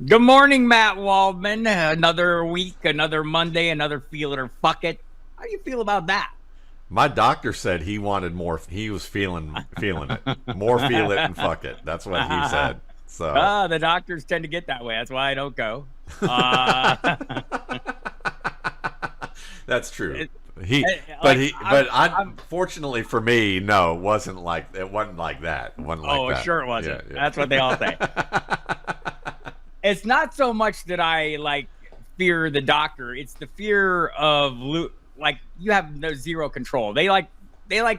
Good morning, Matt Waldman. Another week, another Monday, another feel it or fuck it. How do you feel about that? My doctor said he wanted more. He was feeling it. More feel it and fuck it. That's what he said. So The doctors tend to get that way. That's why I don't go. Uh, that's true. it, He, like but I'm. unfortunately for me, no, it wasn't like that. It wasn't like Oh, that. sure it Yeah, wasn't. That's what they all say. yeah. It's not so much that I fear the doctor. It's the fear of you have no zero control. They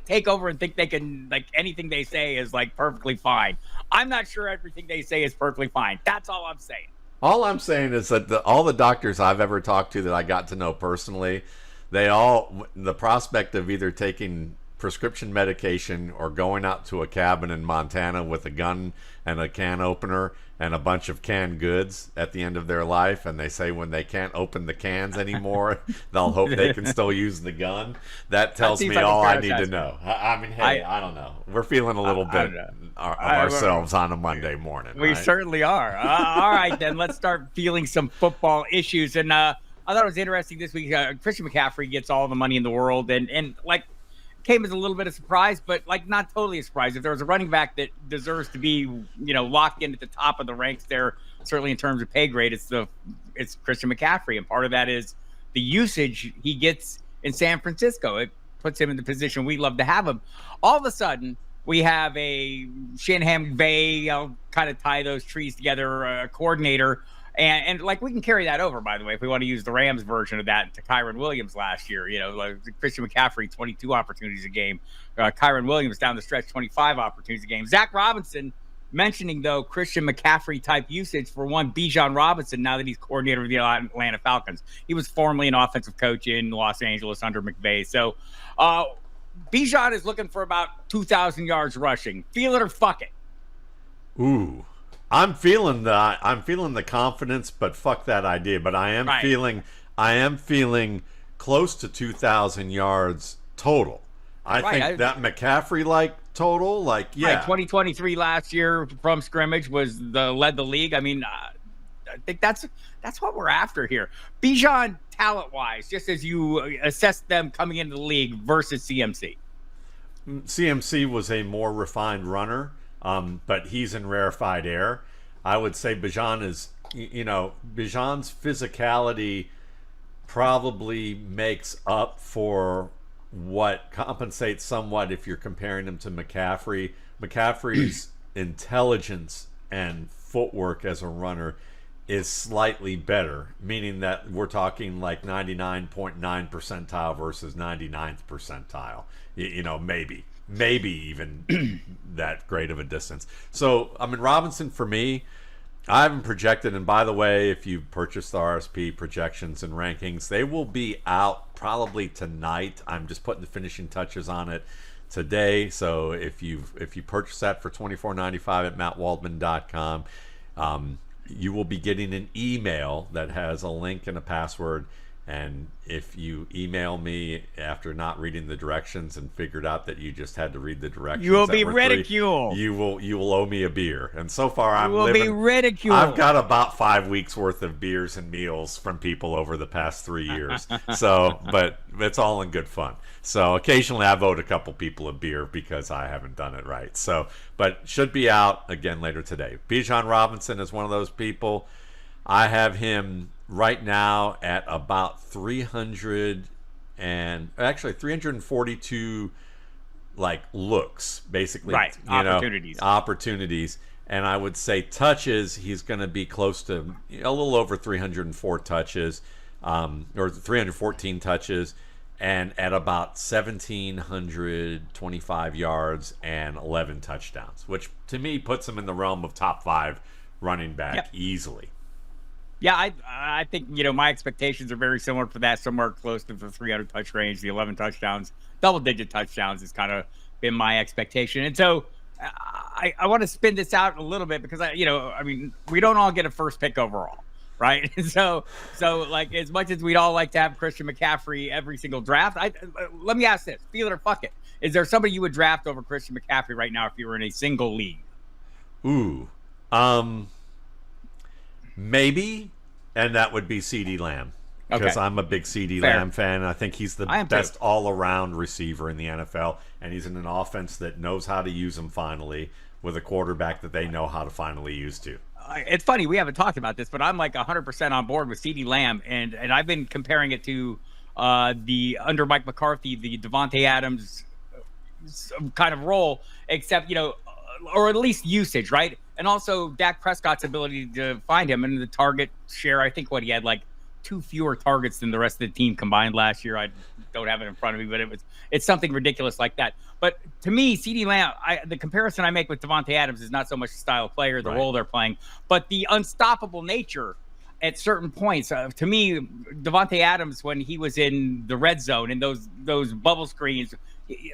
take over and think they can anything they say is perfectly fine. I'm not sure everything they say is perfectly fine. That's all I'm saying. All I'm saying is that all the doctors I've ever talked to that I got to know personally, the prospect of either taking prescription medication or going out to a cabin in Montana with a gun and a can opener and a bunch of canned goods at the end of their life, and they say when they can't open the cans anymore, they'll hope they can still use the gun. That tells seems me like a all fair I need to assessment. know. I mean, hey, I don't know. We're feeling a little I bit don't know. of I- ourselves on a Monday morning, We right? certainly are. All right, then let's start feeling some football issues. And I thought it was interesting this week. Christian McCaffrey gets all the money in the world, and came as a little bit of surprise, but not totally a surprise. If there was a running back that deserves to be locked in at the top of the ranks there, certainly in terms of pay grade, it's Christian McCaffrey, and part of that is the usage he gets in San Francisco. It puts him in the position we love to have him. All of a sudden, we have a Shanahan McVay, I'll kind of tie those trees together, coordinator. And we can carry that over, by the way, if we want to use the Rams version of that to Kyron Williams last year. Christian McCaffrey, 22 opportunities a game. Kyron Williams down the stretch, 25 opportunities a game. Zach Robinson mentioning, though, Christian McCaffrey type usage for one, Bijan Robison, now that he's coordinator of the Atlanta Falcons. He was formerly an offensive coach in Los Angeles under McVay. So Bijan is looking for about 2,000 yards rushing. Feel it or fuck it. Ooh. I'm feeling the confidence, but fuck that idea. But Right. I am feeling close to 2,000 yards total. I Right. think that McCaffrey total, Right, 2023 last year from scrimmage led the league. I mean, I think that's what we're after here. Bijan, talent wise, just as you assess them coming into the league versus CMC. CMC was a more refined runner, but he's in rarefied air. I would say Bijan's physicality probably makes up for what compensates somewhat if you're comparing him to McCaffrey. McCaffrey's intelligence and footwork as a runner is slightly better, meaning that we're talking 99.9 percentile versus 99th percentile. Maybe even that great of a distance. So, I mean, Robinson for me, I haven't projected. And by the way, if you purchase the RSP projections and rankings, they will be out probably tonight. I'm just putting the finishing touches on it today. So if you purchase that for $24.95 at mattwaldman.com, you will be getting an email that has a link and a password. And if you email me after not reading the directions and figured out that you just had to read the directions, You will that be were three, ridiculed. you will owe me a beer. And so far, You will be ridiculed. I've got about 5 weeks worth of beers and meals from people over the past 3 years. So, but it's all in good fun. So occasionally I vote a couple people a beer because I haven't done it right. So, but should be out again later today. Bijan Robinson is one of those people. I have him right now at about 342 looks, basically, Right. Opportunities. And I would say touches, he's going to be close to a little over 304 touches, or 314 touches, and at about 1,725 yards and 11 touchdowns, which to me puts him in the realm of top 5 running back Yep. easily. Yeah, I think my expectations are very similar for that, somewhere close to the 300 touch range, the 11 touchdowns, double digit touchdowns has kind of been my expectation. And so I want to spin this out a little bit because we don't all get a first pick overall, right? so as much as we'd all like to have Christian McCaffrey every single draft, let me ask this: feel it or fuck it. Is there somebody you would draft over Christian McCaffrey right now if you were in a single league? Ooh, Maybe, and that would be CeeDee Lamb. Because Okay. I'm a big CeeDee Fair. Lamb fan. And I think he's the I am best too. all-around receiver in the NFL, and he's in an offense that knows how to use him finally, with a quarterback that they know how to finally use too. It's funny, we haven't talked about this, but I'm like 100% on board with CeeDee Lamb, and I've been comparing it to the under Mike McCarthy, the Devontae Adams kind of role, except or at least usage, right? And also Dak Prescott's ability to find him and the target share. I think he had like 2 fewer targets than the rest of the team combined last year. I don't have it in front of me, but it's something ridiculous like that. But to me, CeeDee Lamb, the comparison I make with Devontae Adams is not so much the style of player, the role they're playing, but the unstoppable nature at certain points. To me, Devontae Adams, when he was in the red zone and those bubble screens,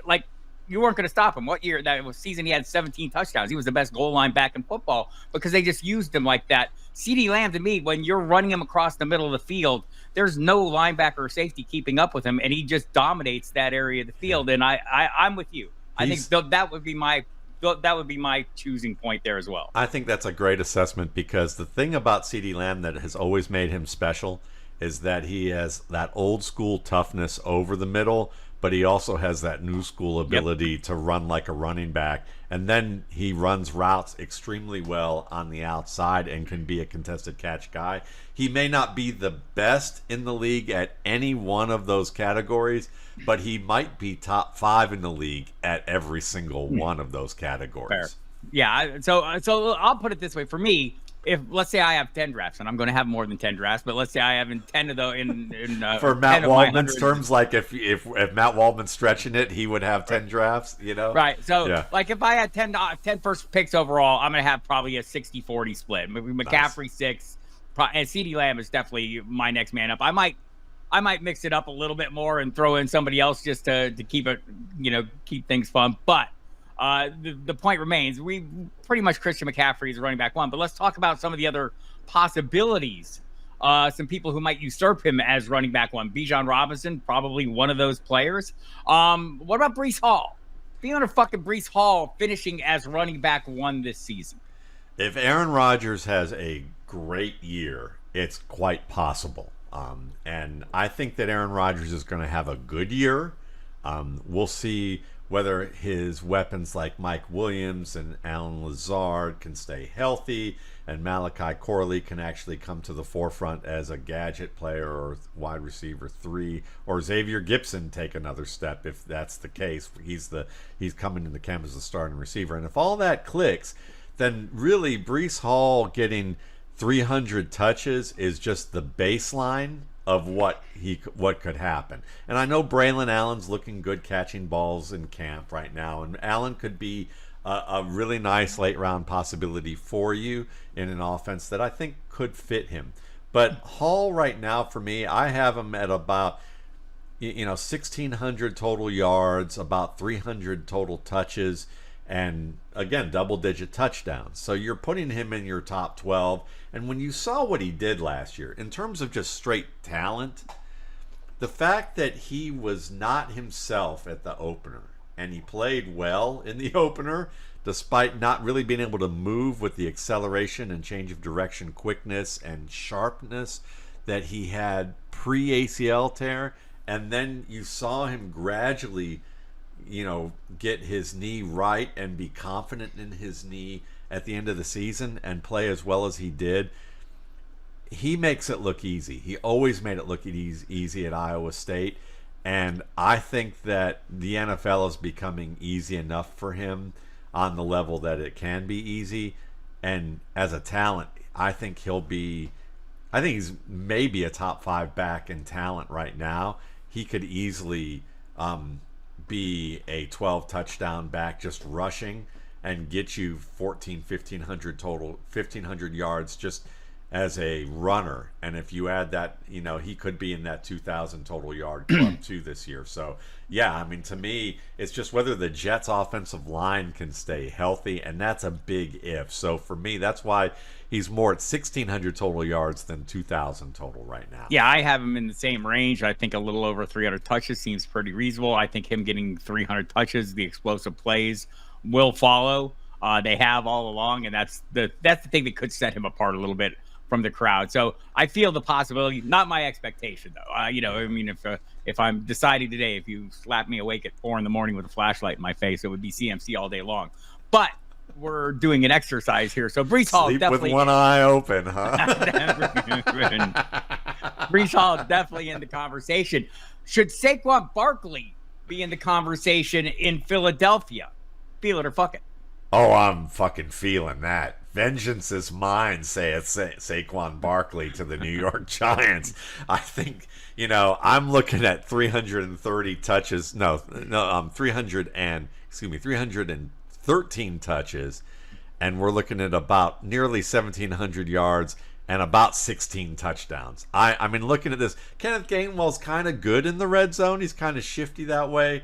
like, you weren't going to stop him. What year? That was season he had 17 touchdowns. He was the best goal line back in football because they just used him like that. CeeDee Lamb, to me, when you're running him across the middle of the field, there's no linebacker or safety keeping up with him, and he just dominates that area of the field. And I'm with you. I think that would be my choosing point there as well. I think that's a great assessment, because the thing about CeeDee Lamb that has always made him special is that he has that old school toughness over the middle, but he also has that new school ability to run like a running back. And then he runs routes extremely well on the outside and can be a contested catch guy. He may not be the best in the league at any one of those categories, but he might be top 5 in the league at every single one of those categories. Fair. Yeah. So I'll put it this way. For me, if let's say I have 10 drafts, and I'm going to have more than 10 drafts, but let's say I have 10 of those for Matt Waldman's terms, like if Matt Waldman's stretching it, he would have 10 drafts, Right. So like if I had 10 first picks overall, I'm going to have probably a 60-40 split. McCaffrey 6, and CeeDee Lamb is definitely my next man up. I might mix it up a little bit more and throw in somebody else just to keep it, keep things fun. But the point remains, we pretty much Christian McCaffrey is running back 1, but let's talk about some of the other possibilities. Some people who might usurp him as running back 1. Bijan Robison, probably one of those players. What about Breece Hall? Be under fucking Breece Hall finishing as running back 1 this season. If Aaron Rodgers has a great year, it's quite possible. And I think that Aaron Rodgers is going to have a good year. We'll see whether his weapons like Mike Williams and Allen Lazard can stay healthy, and Malachi Corley can actually come to the forefront as a gadget player or wide receiver 3, or Xavier Gibson take another step if that's the case. He's coming in the camp as a starting receiver. And if all that clicks, then really Breece Hall getting 300 touches is just the baseline of what could happen. And I know Braylon Allen's looking good catching balls in camp right now, and Allen could be a really nice late round possibility for you in an offense that I think could fit him. But Hall right now, for me, I have him at about 1,600 total yards, about 300 total touches, and again, double-digit touchdowns. So you're putting him in your top 12. And when you saw what he did last year, in terms of just straight talent, the fact that he was not himself at the opener, and he played well in the opener, despite not really being able to move with the acceleration and change of direction, quickness, and sharpness that he had pre-ACL tear, and then you saw him gradually get his knee right and be confident in his knee at the end of the season and play as well as he did. He makes it look easy. He always made it look easy at Iowa State. And I think that the NFL is becoming easy enough for him on the level that it can be easy. And as a talent, I think he's maybe a top 5 back in talent right now. He could easily be a 12 touchdown back just rushing and get you 1,500 total, 1,500 yards just as a runner. And if you add that, he could be in that 2,000 total yard club too this year. So yeah, I mean, to me, it's just whether the Jets offensive line can stay healthy, and that's a big if. So for me, that's why he's more at 1,600 total yards than 2,000 total right now. Yeah, I have him in the same range. I think a little over 300 touches seems pretty reasonable. I think him getting 300 touches, the explosive plays will follow. They have all along, and that's the thing that could set him apart a little bit from the crowd. So I feel the possibility, not my expectation though. I mean, if I'm deciding today, if you slap me awake at 4 a.m. with a flashlight in my face, it would be CMC all day long. But we're doing an exercise here. So Breece Hall definitely with one eye open, huh? Breece Hall definitely in the conversation. Should Saquon Barkley be in the conversation in Philadelphia? Feel it or fuck it. Oh, I'm fucking feeling that. Vengeance is mine, saith Saquon Barkley to the New York Giants. I think, I'm looking at 330 touches. No, 313 touches, and we're looking at about nearly 1,700 yards and about 16 touchdowns. I mean, looking at this, Kenneth Gainwell's kind of good in the red zone. He's kind of shifty that way.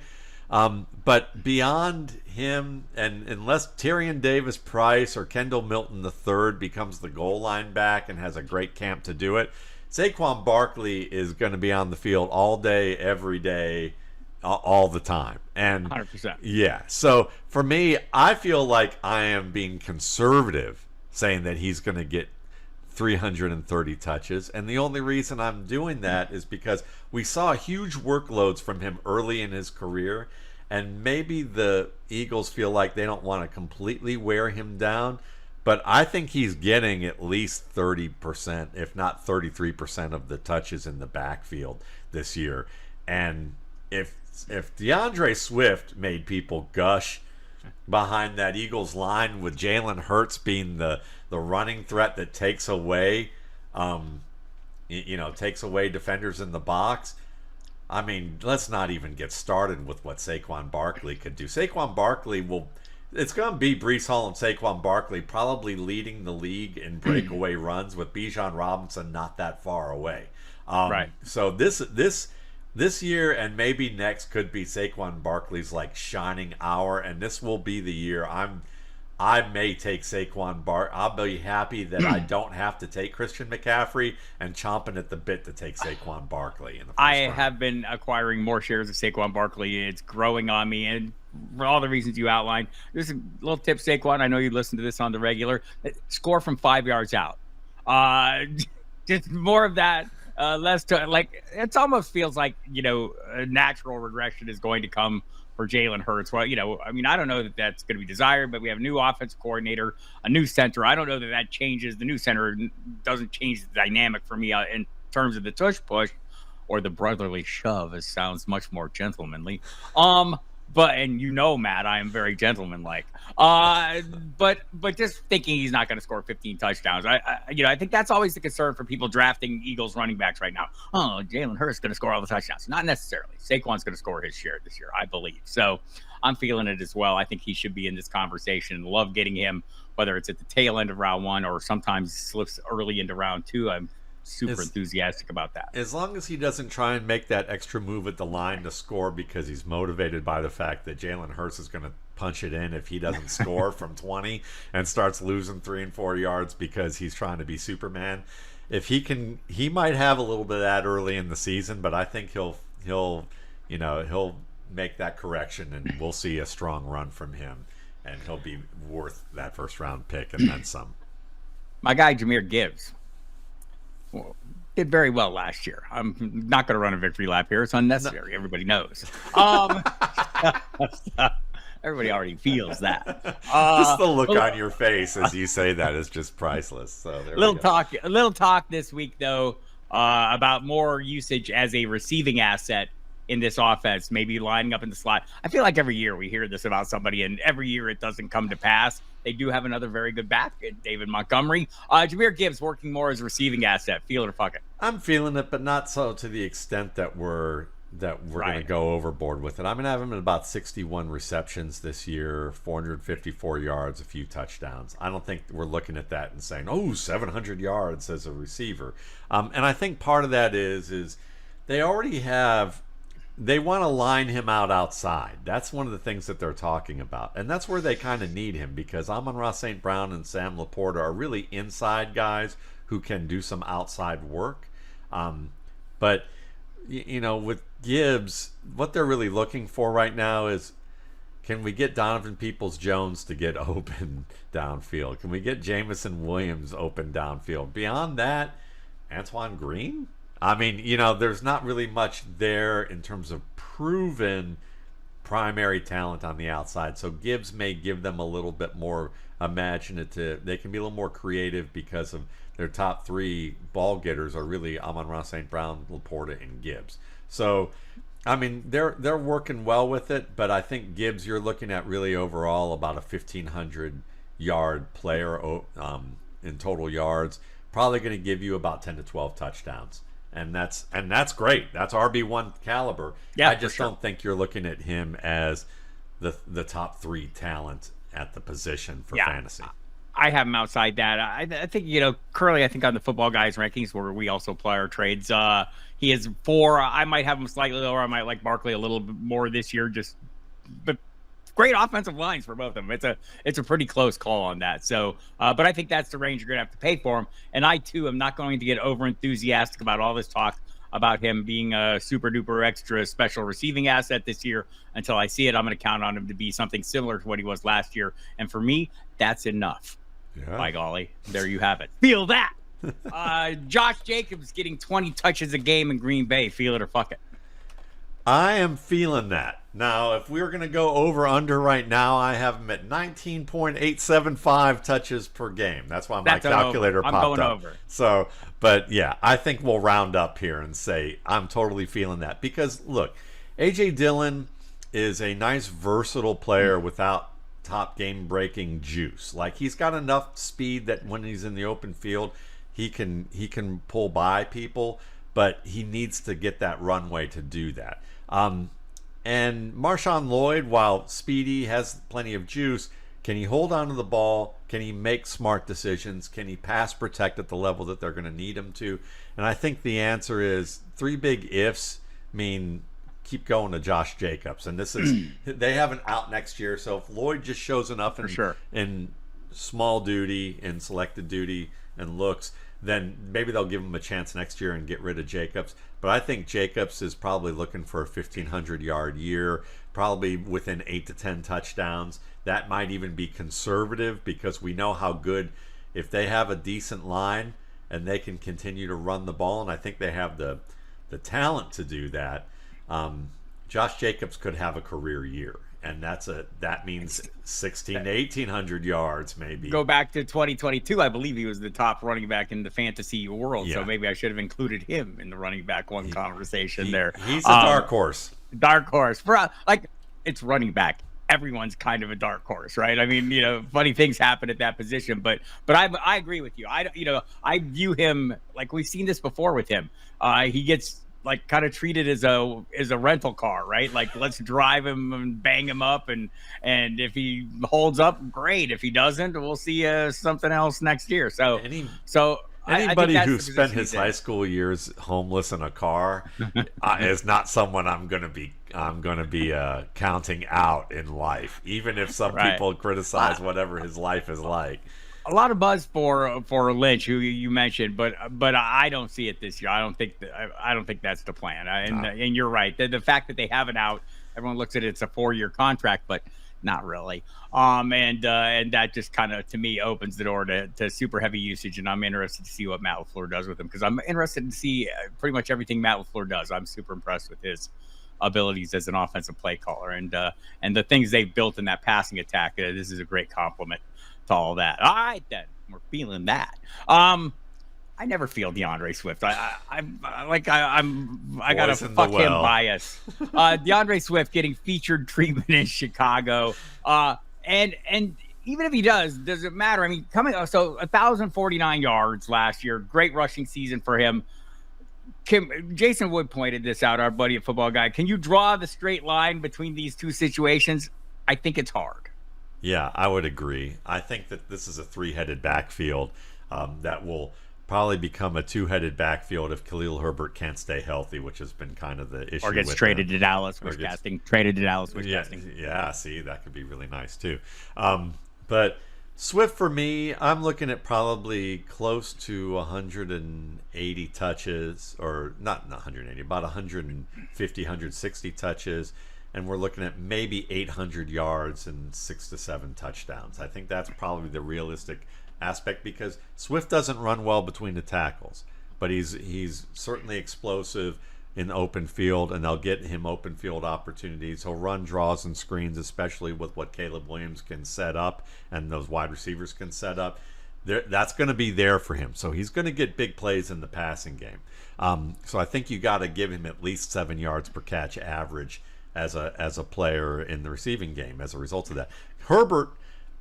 But beyond him, and unless Tyrion Davis-Price or Kendall Milton III becomes the goal line back and has a great camp to do it, Saquon Barkley is going to be on the field all day, every day, all the time. And 100%. Yeah. So for me, I feel like I am being conservative saying that he's going to get 330 touches, and the only reason I'm doing that is because we saw huge workloads from him early in his career, and maybe the Eagles feel like they don't want to completely wear him down, but I think he's getting at least 30%, if not 33% of the touches in the backfield this year. And if DeAndre Swift made people gush behind that Eagles line, with Jalen Hurts being the running threat that takes away defenders in the box, I mean, let's not even get started with what Saquon Barkley could do. Saquon Barkley it's going to be Breece Hall and Saquon Barkley probably leading the league in breakaway runs, with Bijan Robison not that far away. Right. So this year and maybe next could be Saquon Barkley's like shining hour, and this will be the year I may take Saquon I'll be happy that I don't have to take Christian McCaffrey, and chomping at the bit to take Saquon Barkley in the first round. Have been acquiring more shares of Saquon Barkley. It's growing on me, and for all the reasons you outlined. There's a little tip, Saquon. I know you listen to this on the regular. Score from 5 yards out. Just more of that. Less to, like, it almost feels like, a natural regression is going to come for Jalen Hurts. Well, I mean, I don't know that that's going to be desired, but we have a new offensive coordinator, a new center. I don't know that changes. The new center doesn't change the dynamic for me in terms of the tush push or the brotherly shove. It sounds much more gentlemanly. But Matt, I am very gentlemanlike. But just thinking he's not going to score 15 touchdowns. I think that's always the concern for people drafting Eagles running backs right now. Oh, Jalen Hurts is going to score all the touchdowns. Not necessarily. Saquon's going to score his share this year, I believe. So I'm feeling it as well. I think he should be in this conversation. Love getting him, whether it's at the tail end of round 1 or sometimes slips early into round 2. I'm super enthusiastic about that. As long as he doesn't try and make that extra move at the line to score because he's motivated by the fact that Jalen Hurts is going to punch it in if he doesn't score from 20 and starts losing 3 and 4 yards because he's trying to be Superman. If he might have a little bit of that early in the season, but I think he'll make that correction, and we'll see a strong run from him, and he'll be worth that first round pick and then some. My guy Jahmyr Gibbs did very well last year. I'm not going to run a victory lap here. It's unnecessary. No. Everybody knows. Everybody already feels that. Just the look on your face as you say that is just priceless. So a little talk this week though about more usage as a receiving asset in this offense, maybe lining up in the slot. I feel like every year we hear this about somebody, and every year it doesn't come to pass. They do have another very good back, David Montgomery. Jahmyr Gibbs working more as a receiving asset. Feel it or fuck it? I'm feeling it, but not so to the extent that we're going to go overboard with it. I'm going to have him at about 61 receptions this year, 454 yards, a few touchdowns. I don't think we're looking at that and saying, 700 yards as a receiver. And I think part of that is they already have. They want to line him out outside. That's one of the things that they're talking about. And that's where they kind of need him, because Amon-Ra St. Brown and Sam Laporta are really inside guys who can do some outside work. But with Gibbs, what they're really looking for right now is, Can we get Donovan Peoples-Jones to get open downfield? Can we get Jamison Williams open downfield? Beyond that, Antoine Green? I mean, there's not really much there in terms of proven primary talent on the outside. So Gibbs may give them a little bit more imaginative. They can be a little more creative because of their top three ball getters are really Amon-Ra St. Brown, Laporta, and Gibbs. So, I mean, they're working well with it, but I think Gibbs, you're looking at really overall about a 1,500-yard player in total yards, probably going to give you about 10 to 12 touchdowns. And that's great. That's RB1 caliber. Yeah, I just don't think you're looking at him as the top three talent at the position for fantasy. I have him outside that. I think, currently, I think on the Football Guys rankings where we also play our trades, he is 4. I might have him slightly lower. I might like Barkley a little bit more this year. But great offensive lines for both of them. It's a pretty close call on that. So, but I think that's the range you're going to have to pay for him. And I too am not going to get over enthusiastic about all this talk about him being a super duper extra special receiving asset this year. Until I see it, I'm going to count on him to be something similar to what he was last year. And for me, that's enough. Yeah. By golly, there you have it. Feel that. Josh Jacobs getting 20 touches a game in Green Bay. Feel it or fuck it. I am feeling that. Now, if we were going to go over-under right now, I have him at 19.875 touches per game. That's why my calculator popped up. I'm going over. So, but yeah, I think we'll round up here and say I'm totally feeling that. Because, look, A.J. Dillon is a nice, versatile player without top game-breaking juice. Like, he's got enough speed that when he's in the open field, he can pull by people, but he needs to get that runway to do that. And Marshawn Lloyd, while speedy, has plenty of juice, can he hold on to the ball? Can he make smart decisions? Can he pass protect at the level that they're going to need him to? And I think the answer is 3 big ifs mean keep going to Josh Jacobs. And this is they have an out next year, so if Lloyd just shows enough in small duty and selected duty and looks, then maybe they'll give him a chance next year and get rid of Jacobs. But I think Jacobs is probably looking for a 1,500-yard year, probably within 8 to 10 touchdowns. That might even be conservative because we know how good, if they have a decent line and they can continue to run the ball, and I think they have the talent to do that, Josh Jacobs could have a career year. And that means 1,600 to 1,800 yards, maybe. Go back to 2022. I believe he was the top running back in the fantasy world. Yeah. So maybe I should have included him in the running back conversation there. He's a dark horse. Dark horse. It's running back. Everyone's kind of a dark horse, right? I mean, funny things happen at that position. But I agree with you. I view him like we've seen this before with him. He gets kind of treated as a rental car, right? Like, let's drive him and bang him up, and if he holds up, great. If he doesn't, we'll see something else next year. So anybody who spent his high school years homeless in a car is not someone I'm going to be counting out in life, even if some people criticize whatever his life is like. A lot of buzz for Lynch, who you mentioned, but I don't see it this year. I don't think that's the plan. And you're right. The fact that they have it out, everyone looks at it, it's a 4-year contract, but not really. And that just kind of, to me, opens the door to super heavy usage. And I'm interested to see what Matt LaFleur does with him, because I'm interested to see pretty much everything Matt LaFleur does. I'm super impressed with his abilities as an offensive play caller, and the things they've built in that passing attack. This is a great compliment to all that. All right, then, we're feeling that. I never feel DeAndre Swift. I got a fuck him bias. DeAndre Swift getting featured treatment in Chicago, and even if he does it matter? I mean, 1,049 yards last year, great rushing season for him. Jason Wood pointed this out, our buddy at Football Guy. Can you draw the straight line between these two situations? I think it's hard. Yeah, I would agree. I think that this is a 3-headed backfield that will probably become a 2-headed backfield if Khalil Herbert can't stay healthy, which has been kind of the issue. Or gets traded to Dallas, which casting. Traded to Dallas, which casting. Yeah, see, that could be really nice too. But Swift, for me, I'm looking at probably close to 180 touches, or not 180, about 150, 160 touches. and we're looking at maybe 800 yards and 6 to 7 touchdowns. I think that's probably the realistic aspect, because Swift doesn't run well between the tackles, but he's certainly explosive in open field, and they'll get him open field opportunities. He'll run draws and screens, especially with what Caleb Williams can set up and those wide receivers can set up. That's going to be there for him. So he's going to get big plays in the passing game. So I think you got to give him at least 7 yards per catch average as a player in the receiving game as a result of that. Herbert,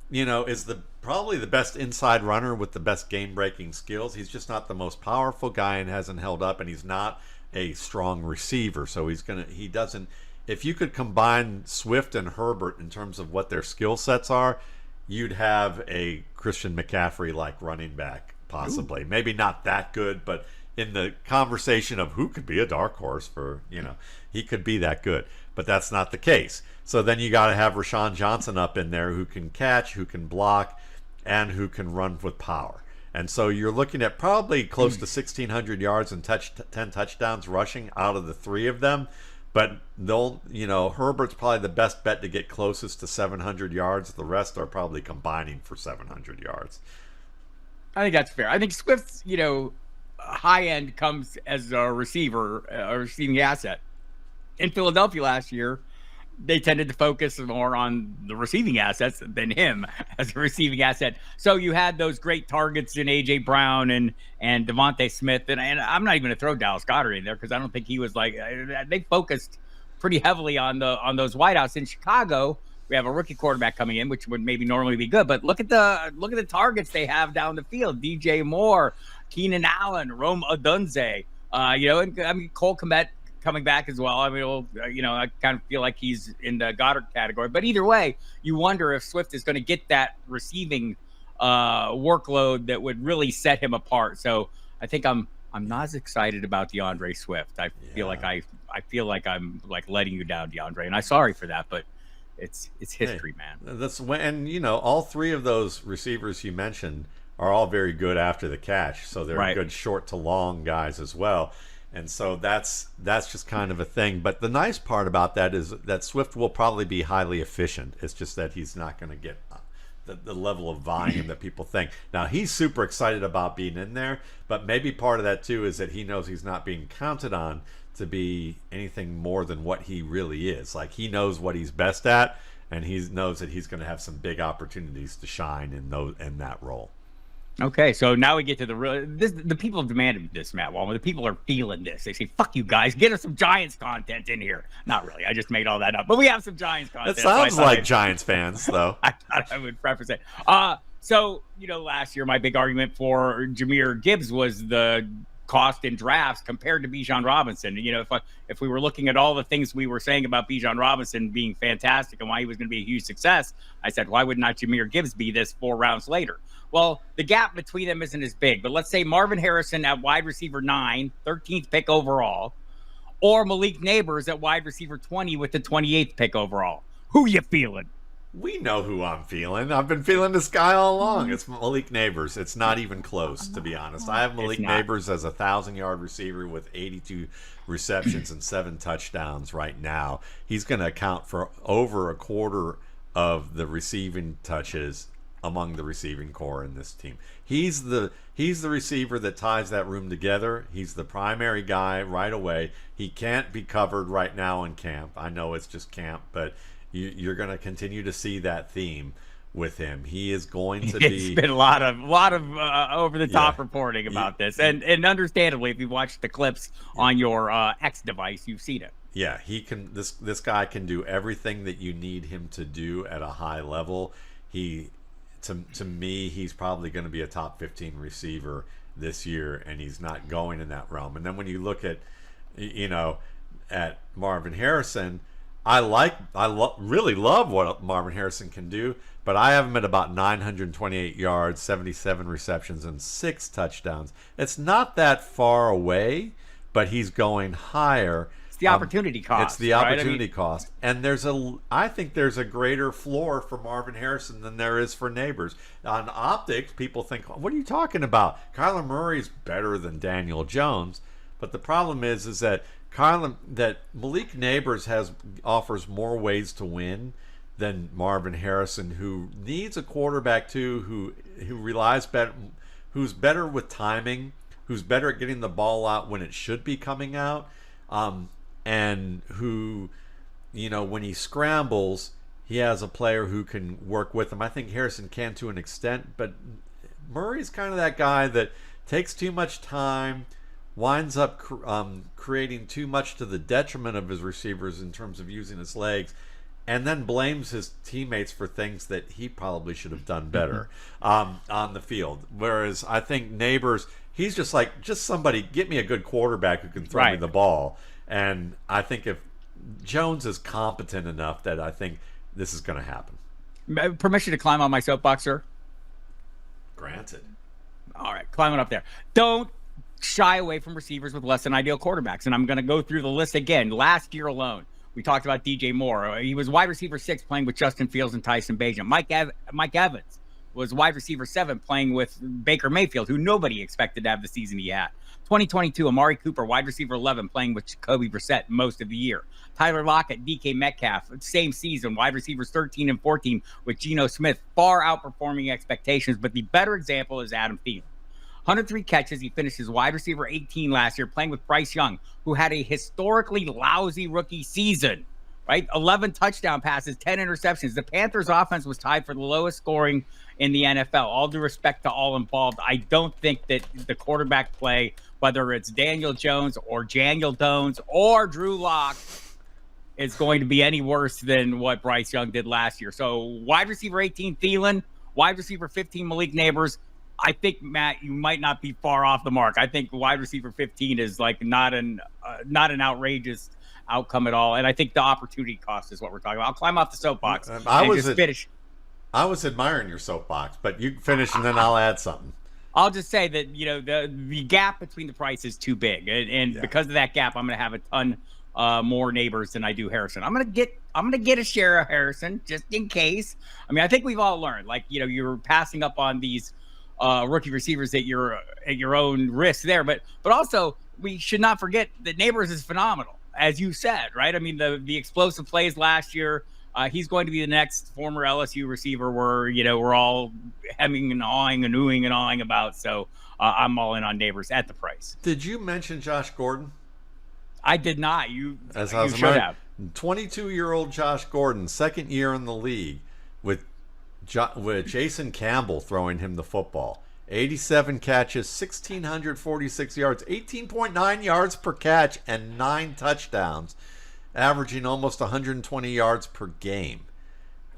is probably the best inside runner with the best game-breaking skills. He's just not the most powerful guy and hasn't held up, and he's not a strong receiver. So he doesn't. If you could combine Swift and Herbert in terms of what their skill sets are, you'd have a Christian McCaffrey like running back, possibly. Ooh. Maybe not that good, but in the conversation of who could be a dark horse for, he could be that good. But that's not the case. So then you got to have Rashawn Johnson up in there who can catch, who can block, and who can run with power. And so you're looking at probably close to 1,600 yards and 10 touchdowns rushing out of the three of them. But Herbert's probably the best bet to get closest to 700 yards. The rest are probably combining for 700 yards. I think that's fair. I think Swift's, high end comes as a receiver, a receiving asset. In Philadelphia last year, they tended to focus more on the receiving assets than him as a receiving asset. So you had those great targets in A.J. Brown and Devontae Smith. And I'm not even going to throw Dallas Goedert in there because I don't think he was they focused pretty heavily on those wideouts. In Chicago, we have a rookie quarterback coming in, which would maybe normally be good. But look at the targets they have down the field. DJ Moore, Keenan Allen, Rome Odunze, Cole Kmet coming back as well. I mean, I kind of feel like he's in the Goddard category. But either way, you wonder if Swift is going to get that receiving workload that would really set him apart. So I think I'm not as excited about DeAndre Swift. I feel like I'm letting you down, DeAndre, and I'm sorry for that, but it's history, man. That's when all three of those receivers you mentioned are all very good after the catch, so they're good short to long guys as well. And so that's just kind of a thing. But the nice part about that is that Swift will probably be highly efficient. It's just that he's not going to get the level of volume that people think. Now, he's super excited about being in there, but maybe part of that, too, is that he knows he's not being counted on to be anything more than what he really is. Like, he knows what he's best at, and he knows that he's going to have some big opportunities to shine in that role. Okay, so now we get to the people have demanded this, Matt Waldman. The people are feeling this. They say, fuck you guys, get us some Giants content in here. Not really, I just made all that up. But we have some Giants content. It sounds like Giants fans, though. I thought I would preface it. So, last year my big argument for Jahmyr Gibbs was the cost in drafts compared to Bijan Robison. If we were looking at all the things we were saying about Bijan Robison being fantastic and why he was going to be a huge success, I said, why would not Jahmyr Gibbs be this 4 rounds later? Well, the gap between them isn't as big, but let's say Marvin Harrison at wide receiver 9, 13th pick overall, or Malik Nabers at wide receiver 20 with the 28th pick overall. Who you feeling? We know who I'm feeling. I've been feeling this guy all along. It's Malik Nabers. It's not even close, to be honest. I have Malik Nabers as a 1,000-yard receiver with 82 receptions and 7 touchdowns right now. He's going to account for over a quarter of the receiving touches among the receiving core in this team. He's the receiver that ties that room together. He's the primary guy right away. He can't be covered right now in camp. I know it's just camp, but you're going to continue to see that theme with him. He is going to be. It's been a lot of over the top reporting about this, and understandably, if you watched the clips on your X device, you've seen it. Yeah, he can. This guy can do everything that you need him to do at a high level. To me, he's probably going to be a top 15 receiver this year, and he's not going in that realm. And then when you look at, at Marvin Harrison, I really love what Marvin Harrison can do, but I have him at about 928 yards, 77 receptions, and 6 touchdowns. It's not that far away, but he's going higher. It's the opportunity cost. It's the opportunity cost. And I think there's a greater floor for Marvin Harrison than there is for Nabers. On optics, people think, what are you talking about? Kyler Murray's better than Daniel Jones. But the problem is that Malik Nabers offers more ways to win than Marvin Harrison, who needs a quarterback too, who relies better, who's better with timing, who's better at getting the ball out when it should be coming out, and who, when he scrambles, he has a player who can work with him. I think Harrison can to an extent, but Murray's kind of that guy that takes too much time, winds up creating too much to the detriment of his receivers in terms of using his legs, and then blames his teammates for things that he probably should have done better on the field. Whereas I think Nabers, he's just somebody, get me a good quarterback who can throw me the ball. And I think if Jones is competent enough, that I think this is going to happen. Permission to climb on my soapbox, sir? Granted. All right, climbing up there. Don't shy away from receivers with less than ideal quarterbacks. And I'm going to go through the list again. Last year alone, we talked about DJ Moore. He was wide receiver 6 playing with Justin Fields and Tyson Bagent. Mike Evans was wide receiver 7 playing with Baker Mayfield, who nobody expected to have the season he had. 2022, Amari Cooper, wide receiver 11, playing with Jacoby Brissett most of the year. Tyler Lockett, DK Metcalf, same season, wide receivers 13 and 14 with Geno Smith, far outperforming expectations. But the better example is Adam Thielen. 103 catches. He finished as wide receiver 18 last year, playing with Bryce Young, who had a historically lousy rookie season, right? 11 touchdown passes, 10 interceptions. The Panthers' offense was tied for the lowest scoring in the NFL. All due respect to all involved, I don't think that the quarterback play, whether it's Daniel Jones or Daniel Jones or Drew Lock, is going to be any worse than what Bryce Young did last year. So wide receiver 18, Thielen, wide receiver 15, Malik Nabers. I think, Matt, you might not be far off the mark. I think wide receiver 15 is like not an outrageous outcome at all. And I think the opportunity cost is what we're talking about. I'll climb off the soapbox and just finish. I was admiring your soapbox, but you finish and then I'll add something. I'll just say that, the gap between the price is too big. And because of that gap, I'm going to have a ton more Nabers than I do Harrison. I'm going to get a share of Harrison just in case. I mean, I think we've all learned, you're passing up on these rookie receivers at your own risk there. But also, we should not forget that Nabers is phenomenal, as you said, right? I mean, the explosive plays last year, he's going to be the next former LSU receiver we're all hemming and hawing and oohing and awing about. So I'm all in on Nabers at the price. Did you mention Josh Gordon? I did not. You should have. 22-year-old Josh Gordon, second year in the league, with Jason Campbell throwing him the football. 87 catches, 1,646 yards, 18.9 yards per catch, and 9 touchdowns, averaging almost 120 yards per game.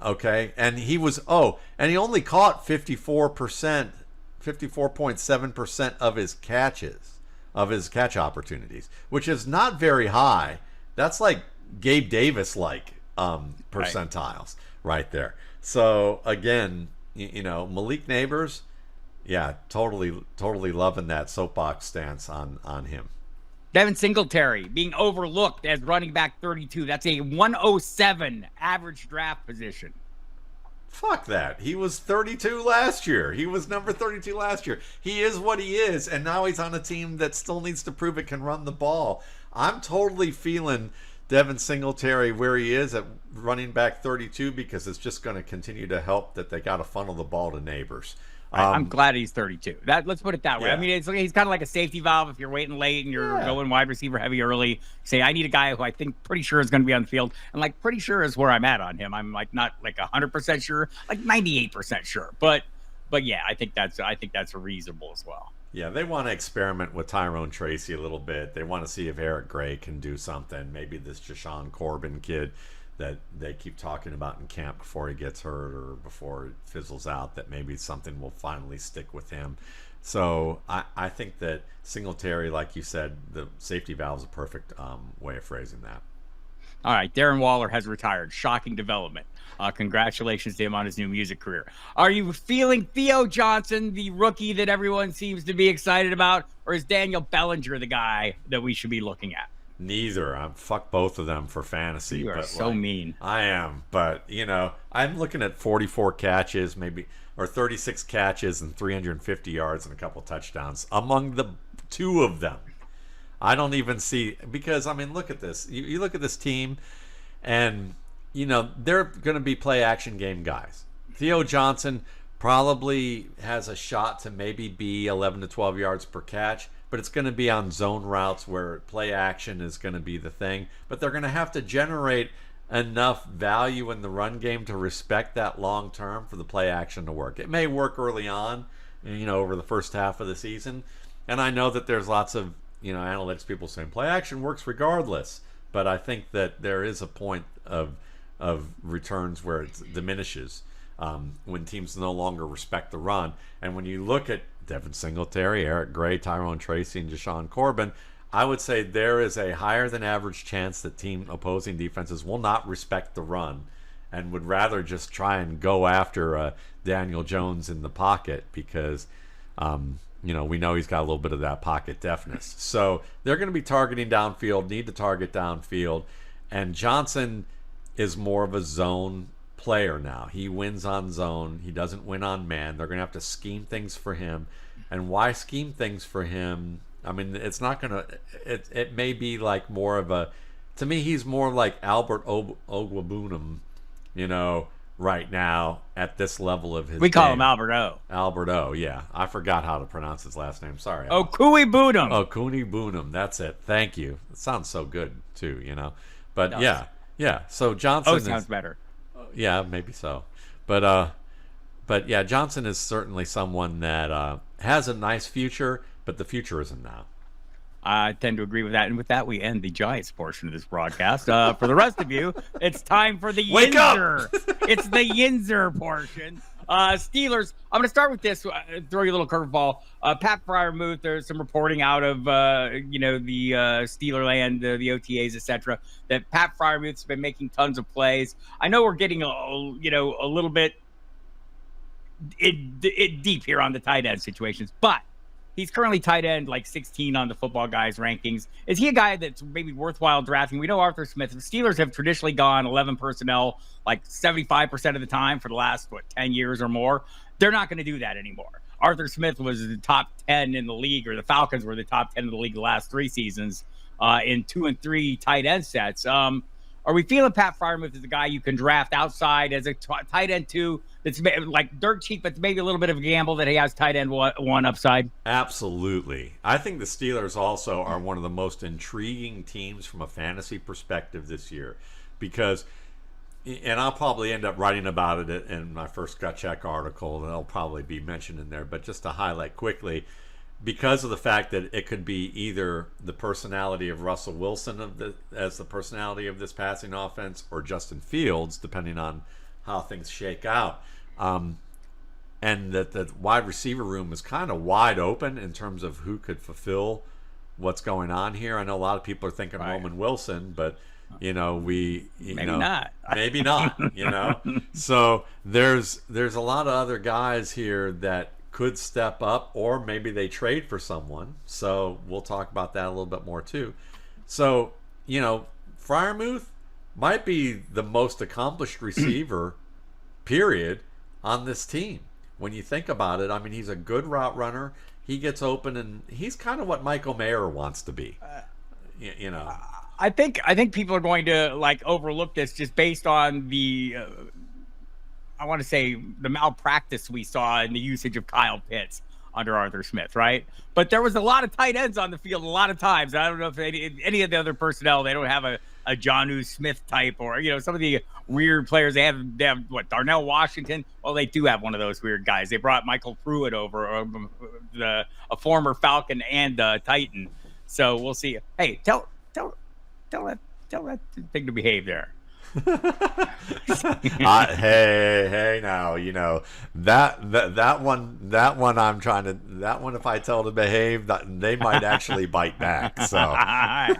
Okay? And he only caught 54.7% of his catches, of his catch opportunities, which is not very high. That's like Gabe Davis-like percentiles right there. So again, Malik Nabers, totally loving that soapbox stance on him. Devin Singletary being overlooked as running back 32. That's a 107 average draft position. Fuck that. He was 32 last year. He was number 32 last year. He is what he is, and now he's on a team that still needs to prove it can run the ball. I'm totally feeling Devin Singletary where he is at running back 32 because it's just going to continue to help that they got to funnel the ball to Nabers. I'm glad he's 32. Let's put it that way. Yeah. I mean, he's kind of like a safety valve if you're waiting late and you're going wide receiver heavy early. Say, I need a guy who I think pretty sure is going to be on the field, and pretty sure is where I'm at on him. I'm not 100% sure, 98% sure. But yeah, I think that's reasonable as well. Yeah, they want to experiment with Tyrone Tracy a little bit. They want to see if Eric Gray can do something. Maybe this Jashawn Corbin kid that they keep talking about in camp before he gets hurt or before it fizzles out, that maybe something will finally stick with him. So I think that Singletary, like you said, the safety valve is a perfect way of phrasing that. All right, Darren Waller has retired. Shocking development. Congratulations to him on his new music career. Are you feeling Theo Johnson, the rookie that everyone seems to be excited about, or is Daniel Bellinger the guy that we should be looking at? Neither. I'm fuck both of them for fantasy. You are so mean. I am, but I'm looking at 44 catches, or 36 catches and 350 yards and a couple touchdowns among the two of them. I don't even see, because I mean, look at this. You look at this team, and they're going to be play action game guys. Theo Johnson probably has a shot to maybe be 11 to 12 yards per catch, but it's going to be on zone routes where play action is going to be the thing. But they're going to have to generate enough value in the run game to respect that long term for the play action to work. It may work early on, over the first half of the season. And I know that there's lots of, analytics people saying play action works regardless. But I think that there is a point of returns where it diminishes when teams no longer respect the run. And when you look at Devin Singletary, Eric Gray, Tyrone Tracy, and Jashawn Corbin, I would say there is a higher than average chance that opposing defenses will not respect the run and would rather just try and go after Daniel Jones in the pocket because, we know he's got a little bit of that pocket deafness. So they're going to be targeting downfield, need to target downfield. And Johnson is more of a zone player now. He wins on zone. He doesn't win on man. They're going to have to scheme things for him. And why scheme things for him? I mean, it's not going to – it may be like more of a – to me, he's more like Albert Ogwabunam, right now at this level of his We call game. him Albert O. Albert O, yeah. I forgot how to pronounce his last name. Sorry. Okuigbunam. Okuigbunam. That's it. Thank you. It sounds so good, too, But, No. yeah. So Johnson Sounds better. Yeah, maybe so. But yeah, Johnson is certainly someone that has a nice future, but the future isn't now. I tend to agree with that. And with that, we end the Giants portion of this broadcast. For the rest of you, it's time for the Wake Yinzer. up! It's the Yinzer portion. Steelers, I'm going to start with this, throw you a little curveball. Pat Freiermuth, there's some reporting out of, the Steelerland, the OTAs, etc., that Pat Freiermuth's been making tons of plays. I know we're getting, a little bit deep here on the tight end situations, but he's currently tight end like 16 on the Football Guys rankings. Is he a guy that's maybe worthwhile drafting? We know Arthur Smith. The Steelers have traditionally gone 11 personnel like 75% of the time for the last, 10 years or more. They're not going to do that anymore. Arthur Smith was the top 10 in the league, or the Falcons were the top 10 in the league the last 3 seasons in 2 and 3 tight end sets. Are we feeling Pat Freiermuth is a guy you can draft outside as a tight end 2 that's like dirt cheap, but maybe a little bit of a gamble that he has tight end 1 upside? Absolutely. I think the Steelers also are one of the most intriguing teams from a fantasy perspective this year because, and I'll probably end up writing about it in my first Gut Check article, and I'll probably be mentioned in there, but just to highlight quickly, because of the fact that it could be either the personality of Russell Wilson as the personality of this passing offense or Justin Fields, depending on how things shake out. And that the wide receiver room is kind of wide open in terms of who could fulfill what's going on here. I know a lot of people are thinking Right. Roman Wilson, but maybe not. Maybe not, So there's a lot of other guys here that could step up, or maybe they trade for someone. So we'll talk about that a little bit more too. So, Freiermuth might be the most accomplished receiver, period, on this team. When you think about it, I mean, he's a good route runner. He gets open, and he's kind of what Michael Mayer wants to be. I think people are going to overlook this just based on the I want to say the malpractice we saw in the usage of Kyle Pitts under Arthur Smith, right? But there was a lot of tight ends on the field a lot of times. I don't know if any of the other personnel, they don't have a Jonnu Smith type or, some of the weird players. They have Darnell Washington? Well, they do have one of those weird guys. They brought Michael Pruitt over, a former Falcon and Titan. So we'll see. Hey, tell that thing to behave there. Hey now, that one I'm trying to, that one if I tell to behave, that they might actually bite back. So I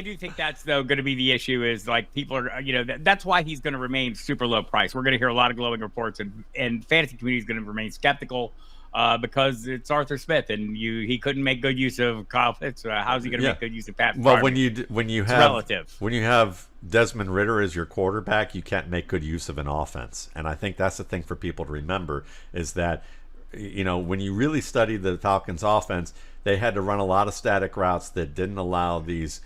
do think that's though going to be the issue is people are that's why he's going to remain super low price. We're going to hear a lot of glowing reports and fantasy community is going to remain skeptical because it's Arthur Smith and he couldn't make good use of Kyle Pitts. How's he going to make good use of Pat? Well, when you have Desmond Ridder as your quarterback, you can't make good use of an offense. And I think that's the thing for people to remember is that when you really study the Falcons offense, they had to run a lot of static routes that didn't allow these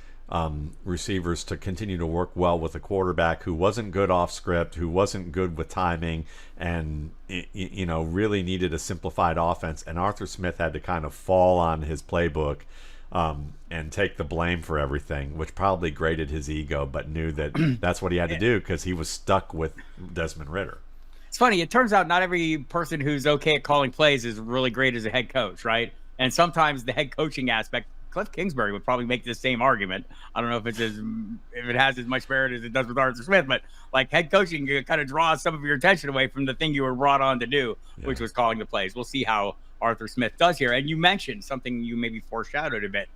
receivers to continue to work well with a quarterback who wasn't good off script, who wasn't good with timing, and really needed a simplified offense. And Arthur Smith had to kind of fall on his playbook and take the blame for everything, which probably grated his ego, but knew that that's what he had to do because he was stuck with Desmond Ridder. It's funny. It turns out not every person who's okay at calling plays is really great as a head coach, right? And sometimes the head coaching aspect, Cliff Kingsbury would probably make the same argument. I don't know if it has as much merit as it does with Arthur Smith, but like head coaching kind of draws some of your attention away from the thing you were brought on to do, which was calling the plays. We'll see how Arthur Smith does here. And you mentioned something you maybe foreshadowed a bit.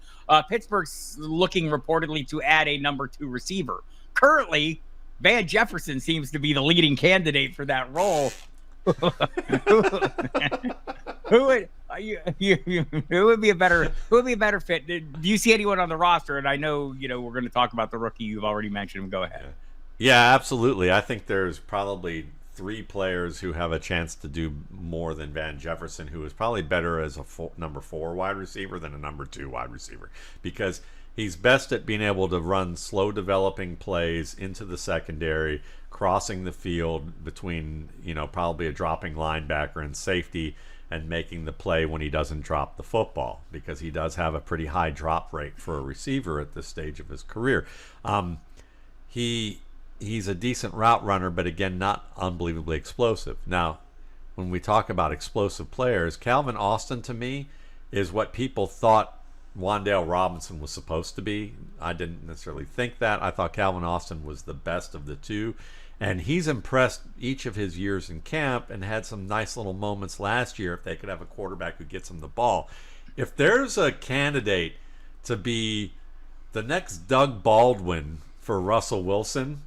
Pittsburgh's looking reportedly to add a number 2 receiver. Currently, Van Jefferson seems to be the leading candidate for that role. Who would be a better fit? Do you see anyone on the roster? And I know, we're going to talk about the rookie you've already mentioned. Go ahead. Yeah, absolutely. I think there's probably 3 players who have a chance to do more than Van Jefferson, who is probably better as a number 4 wide receiver than a number 2 wide receiver, because he's best at being able to run slow developing plays into the secondary, crossing the field between, probably a dropping linebacker and safety, and making the play when he doesn't drop the football, because he does have a pretty high drop rate for a receiver at this stage of his career. He's a decent route runner, but again, not unbelievably explosive. Now, when we talk about explosive players, Calvin Austin to me is what people thought Wan'Dale Robinson was supposed to be. I didn't necessarily think that. I thought Calvin Austin was the best of the two, and he's impressed each of his years in camp and had some nice little moments last year if they could have a quarterback who gets him the ball. If there's a candidate to be the next Doug Baldwin for Russell Wilson,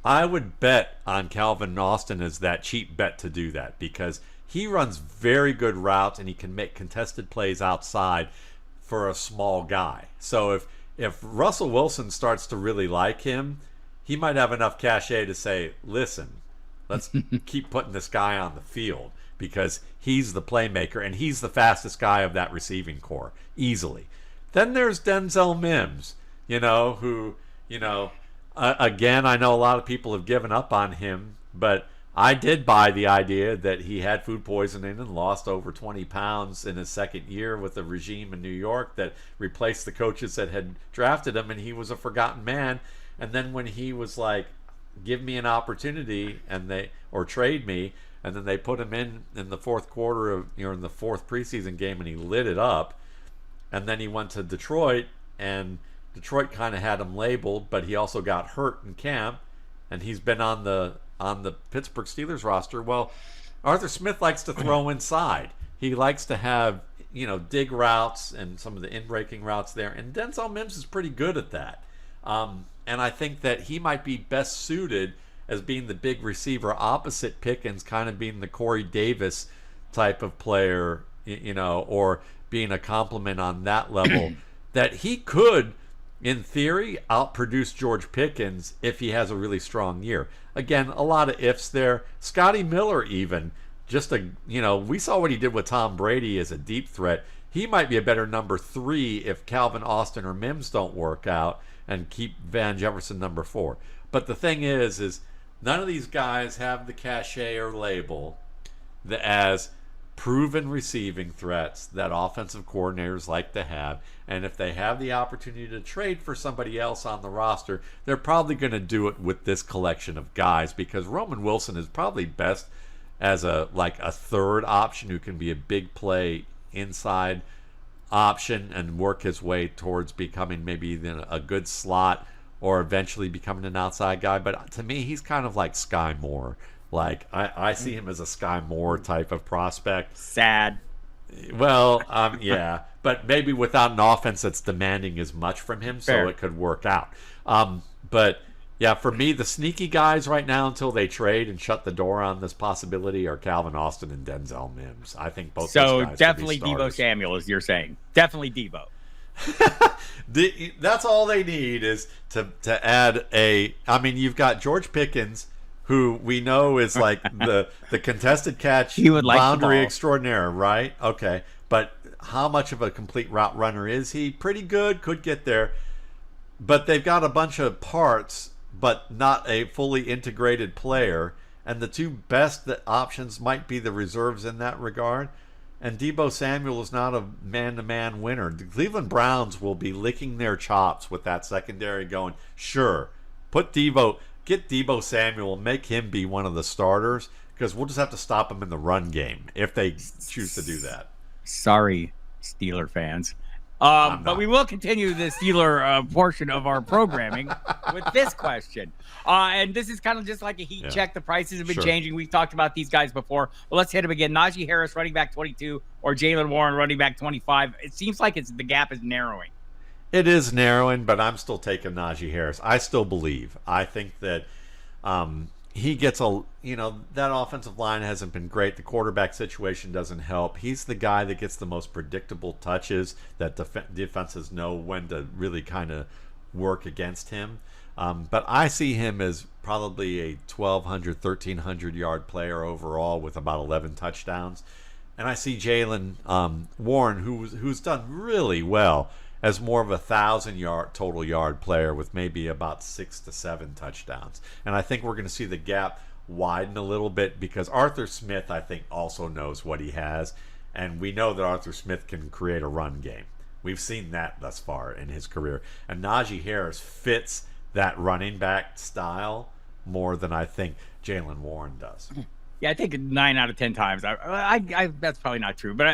I would bet on Calvin Austin as that cheap bet to do that, because he runs very good routes and he can make contested plays outside for a small guy. So if Russell Wilson starts to really like him, he might have enough cachet to say, listen, let's keep putting this guy on the field, because he's the playmaker and he's the fastest guy of that receiving core, easily. Then there's Denzel Mims, who, again, I know a lot of people have given up on him, but I did buy the idea that he had food poisoning and lost over 20 pounds in his second year with a regime in New York that replaced the coaches that had drafted him, and he was a forgotten man. And then when he was like, give me an opportunity or trade me, and then they put him in the fourth quarter of, in the fourth preseason game, and he lit it up. And then he went to Detroit, and Detroit kind of had him labeled, but he also got hurt in camp, and he's been on the Pittsburgh Steelers roster. Well, Arthur Smith likes to throw inside. He likes to have, dig routes and some of the in-breaking routes there, and Denzel Mims is pretty good at that. And I think that he might be best suited as being the big receiver opposite Pickens, kind of being the Corey Davis type of player, or being a complement on that level, that he could, in theory, outproduce George Pickens if he has a really strong year. Again, a lot of ifs there. Scotty Miller even, we saw what he did with Tom Brady as a deep threat. He might be a better number 3 if Calvin Austin or Mims don't work out, and keep Van Jefferson number 4. But the thing is none of these guys have the cachet or label as proven receiving threats that offensive coordinators like to have. And if they have the opportunity to trade for somebody else on the roster, they're probably going to do it with this collection of guys, because Roman Wilson is probably best as a third option who can be a big play inside option and work his way towards becoming maybe then a good slot or eventually becoming an outside guy. But to me, he's kind of like Sky Moore. Like I see him as a Sky Moore type of prospect. Sad. Well, yeah, but maybe without an offense that's demanding as much from him, so Fair. It could work out. But yeah, for me, the sneaky guys right now until they trade and shut the door on this possibility are Calvin Austin and Denzel Mims. I think both those guys definitely should be Deebo starters. Samuel, as you're saying. Definitely Deebo. That's all they need is to add you've got George Pickens, who we know is like the contested catch He would like the boundary ball. extraordinaire, right? Okay, but how much of a complete route runner is he? Pretty good, could get there, but they've got a bunch of parts, but not a fully integrated player. And the two best options might be the reserves in that regard. And Deebo Samuel is not a man-to-man winner. The Cleveland Browns will be licking their chops with that secondary going, sure, get Deebo Samuel, make him be one of the starters, because we'll just have to stop him in the run game if they choose to do that. Sorry, Steeler fans. But we will continue the Steeler portion of our programming with this question. And this is kind of just like a heat check. The prices have been changing. We've talked about these guys before. But let's hit them again. Najee Harris, running back 22, or Jaylen Warren, running back 25. It seems like the gap is narrowing. It is narrowing, but I'm still taking Najee Harris. I still believe. I think that he gets that offensive line hasn't been great. The quarterback situation doesn't help. He's the guy that gets the most predictable touches that defenses know when to really kind of work against him. But I see him as probably a 1,200, 1,300 yard player overall with about 11 touchdowns. And I see Jaylen Warren, who's done really well, as more of a 1,000 total yard player with maybe about 6 to 7 touchdowns. And I think we're going to see the gap widen a little bit because Arthur Smith, I think, also knows what he has. And we know that Arthur Smith can create a run game. We've seen that thus far in his career. And Najee Harris fits that running back style more than I think Jaylen Warren does. Yeah, I think 9 out of 10 times. I that's probably not true, but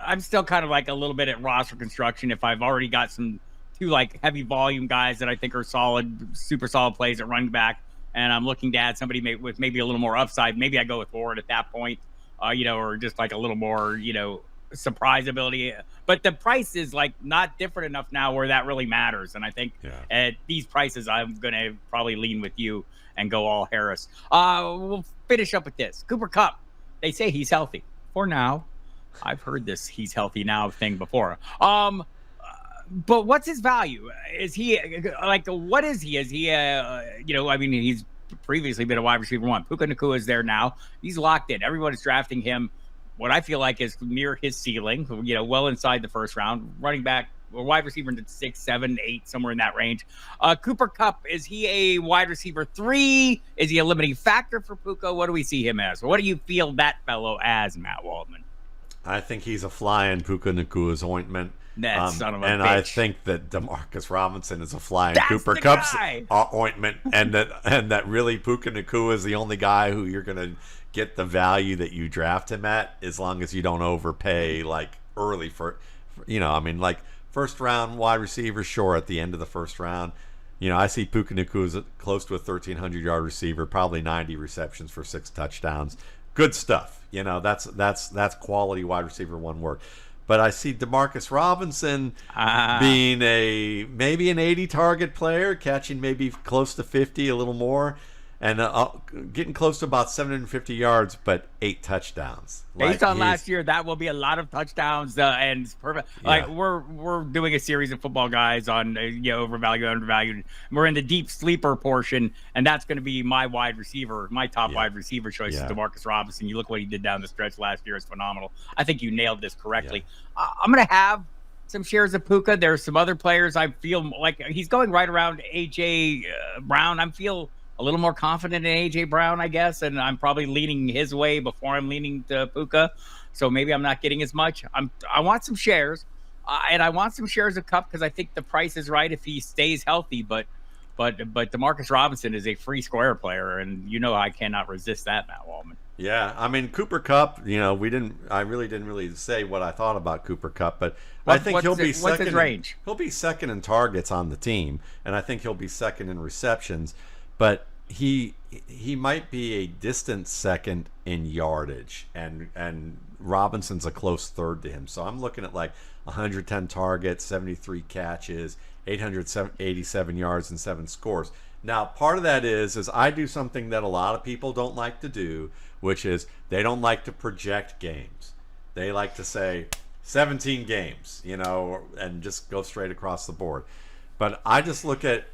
I'm still kind of like a little bit at roster construction. If I've already got two like heavy volume guys that I think are solid, super solid plays at running back, and I'm looking to add somebody with maybe a little more upside, maybe I go with Warren at that point, or just like a little more, surprise ability. But the price is like not different enough now where that really matters. And I think at these prices, I'm going to probably lean with you and go all Harris. We'll finish up with this. Cooper Kupp. They say he's healthy for now. I've heard this "he's healthy now" thing before. But what's his value? Is he like, what is he? Is he he's previously been a wide receiver one. Puka Nacua is there now. He's locked in. Everyone is drafting him. What I feel like is near his ceiling, well inside the first round. Running back or wide receiver into 6, 7, 8, somewhere in that range. Cooper Kupp, is he a wide receiver 3? Is he a limiting factor for Puka? What do we see him as? What do you feel that fellow as, Matt Waldman? I think he's a fly in Puka Nakua's ointment. That son of a and bitch. I think that Demarcus Robinson is a fly in Cooper Kupp's ointment, and that really Puka Nacua is the only guy who you're going to get the value that you draft him at, as long as you don't overpay like early for like first round wide receiver, sure, at the end of the first round. I see Puka Nacua as close to a 1,300 yard receiver, probably 90 receptions for 6 touchdowns. Good stuff. That's quality wide receiver one work. But I see Demarcus Robinson being maybe an 80 target player, catching maybe close to 50, a little more, and getting close to about 750 yards, but 8 touchdowns. Based on last year, that will be a lot of touchdowns, and it's perfect. Like we're doing a series of football guys on overvalued, undervalued. We're in the deep sleeper portion, and that's going to be my wide receiver, my top wide receiver choice is Demarcus Robinson. You look what he did down the stretch last year; it's phenomenal. I think you nailed this correctly. I'm going to have some shares of Puka. There's some other players I feel like he's going right around AJ Brown. I feel a little more confident in AJ Brown, I guess, and I'm probably leaning his way before I'm leaning to Puka. So maybe I'm not getting as much. I want some shares, and I want some shares of Kupp because I think the price is right if he stays healthy. But Demarcus Robinson is a free square player, and I cannot resist that, Matt Waldman. Yeah, I mean Cooper Kupp. I really didn't say what I thought about Cooper Kupp, but I think he'll be second. What's his range? He'll be second in targets on the team, and I think he'll be second in receptions. But he might be a distant second in yardage, and Robinson's a close third to him. So I'm looking at like 110 targets, 73 catches, 887 yards, and 7 scores. Now, part of that is I do something that a lot of people don't like to do, which is they don't like to project games. They like to say 17 games, and just go straight across the board. But I just look at,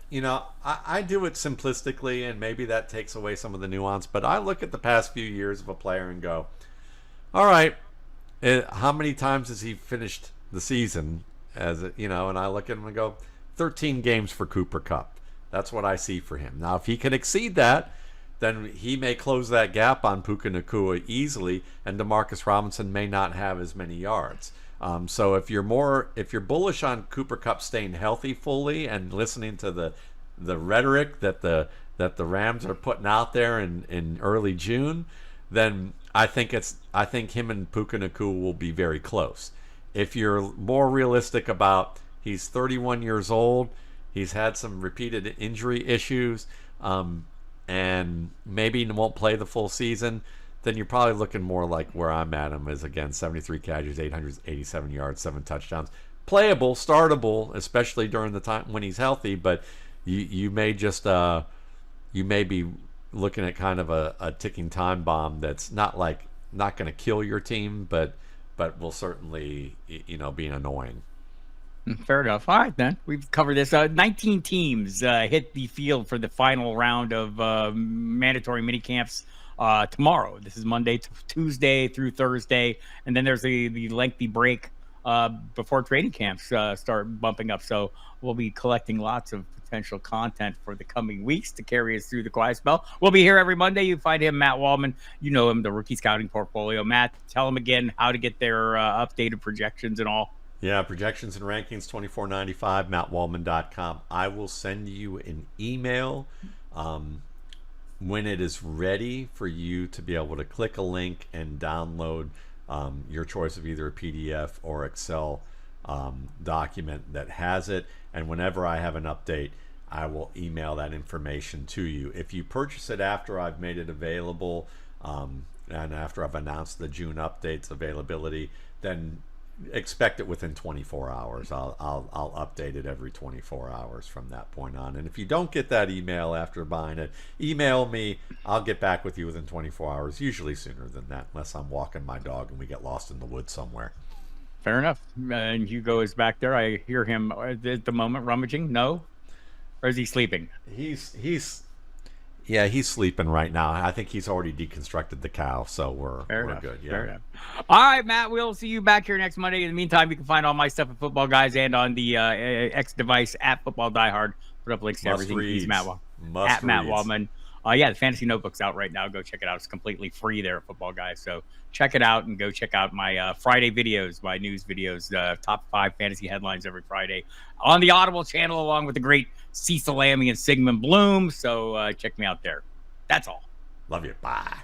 I do it simplistically, and maybe that takes away some of the nuance. But I look at the past few years of a player and go, all right, how many times has he finished the season? And I look at him and go, 13 games for Cooper Kupp. That's what I see for him. Now, if he can exceed that, then he may close that gap on Puka Nacua easily, and Demarcus Robinson may not have as many yards. So if you're bullish on Cooper Kupp staying healthy fully and listening to the rhetoric that the Rams are putting out there in early June, then I think him and Puka Nacua will be very close. If you're more realistic about he's 31 years old, he's had some repeated injury issues, and maybe won't play the full season, then you're probably looking more like where I'm at him is, again, 73 catches, 887 yards, 7 touchdowns. Playable, startable, especially during the time when he's healthy, but you may be looking at kind of a ticking time bomb that's not going to kill your team, but will certainly be annoying. Fair enough. All right, then. We've covered this. 19 teams hit the field for the final round of mandatory minicamps tomorrow. This is Monday to Tuesday through Thursday. And then there's the lengthy break before training camps start bumping up. So we'll be collecting lots of potential content for the coming weeks to carry us through the quiet spell. We'll be here every Monday. You find him, Matt Waldman. You know him, the Rookie Scouting Portfolio. Matt, tell him again how to get their updated projections and all. Yeah, projections and rankings, $24.95, mattwaldman.com. I will send you an email when it is ready for you to be able to click a link and download your choice of either a PDF or Excel document that has it. And whenever I have an update, I will email that information to you. If you purchase it after I've made it available and after I've announced the June updates availability, then expect it within 24 hours. I'll update it every 24 hours from that point on. And if you don't get that email after buying it, email me. I'll get back with you within 24 hours, usually sooner than that, unless I'm walking my dog and we get lost in the woods somewhere. Fair enough. And Hugo is back there. I hear him at the moment rummaging. No? Or is he sleeping? He's sleeping right now. I think he's already deconstructed the cow, so we're good. Yeah. Fair enough. All right, Matt, we'll see you back here next Monday. In the meantime, you can find all my stuff at Football Guys and on the X device at Football Die Hard. Put up links to everything. He's Matt Waldman. The Fantasy Notebook's out right now. Go check it out. It's completely free there at Football Guys. So check it out and go check out my Friday videos, my news videos, top 5 fantasy headlines every Friday on the Audible channel, along with the great Cecil Lammy and Sigmund Bloom. So check me out there. That's all. Love you. Bye.